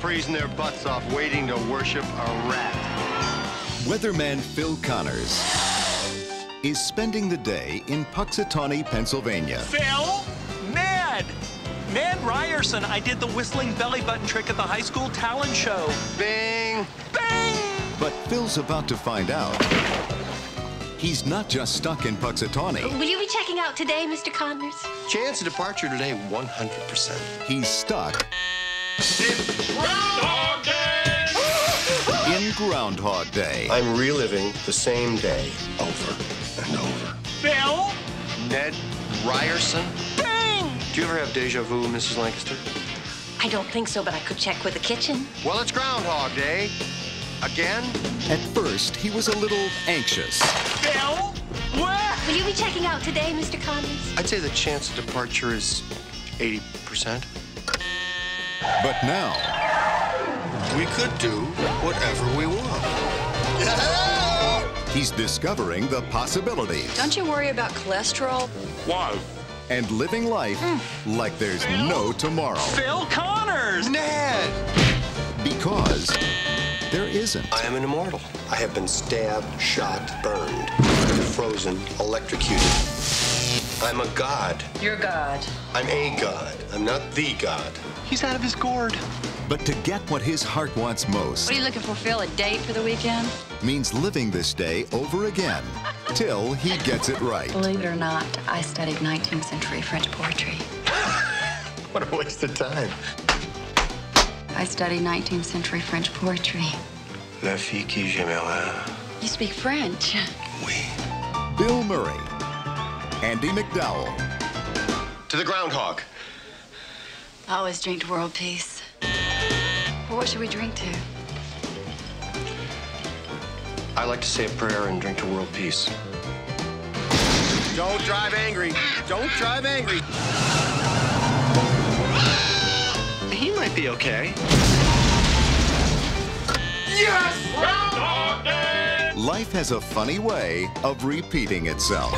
freezing their butts off waiting to worship a rat. Weatherman Phil Connors is spending the day in Puxatawney, Pennsylvania. Phil? Ned! Ned Ryerson, I did the whistling belly button trick at the high school talent show. Bing! Bang! But Phil's about to find out he's not just stuck in Puxatawney. Will you be checking out today, Mr. Connors? Chance of departure today, 100%. He's stuck Groundhog Day! in Groundhog Day. I'm reliving the same day over and over. Phil? Ned Ryerson? Bang! Do you ever have deja vu, Mrs. Lancaster? I don't think so, but I could check with the kitchen. Well, it's Groundhog Day. Again? At first, he was a little anxious. Phil? What? Will you be checking out today, Mr. Connors? I'd say the chance of departure is 80%. But now, We could do whatever we want. he's discovering the possibilities Don't you worry about cholesterol? Why? and living life like there's no tomorrow. Phil Connors! Ned! Because there isn't. I am an immortal. I have been stabbed, shot, burned, frozen, electrocuted. I'm a god. You're God. I'm a god. I'm not the god. He's out of his gourd. But to get what his heart wants most What are you looking for, Phil? A date for the weekend? means living this day over again till he gets it right. Believe it or not, I studied 19th century French poetry. What a waste of time. I studied 19th century French poetry. La fille qui j'aimerais. You speak French. Oui. Bill Murray, Andy McDowell, To the groundhog. I always drink to world peace. Well, what should we drink to? I like to say a prayer and drink to world peace. Don't drive angry. Don't drive angry. He might be okay. Yes! Groundhog Day! Life has a funny way of repeating itself.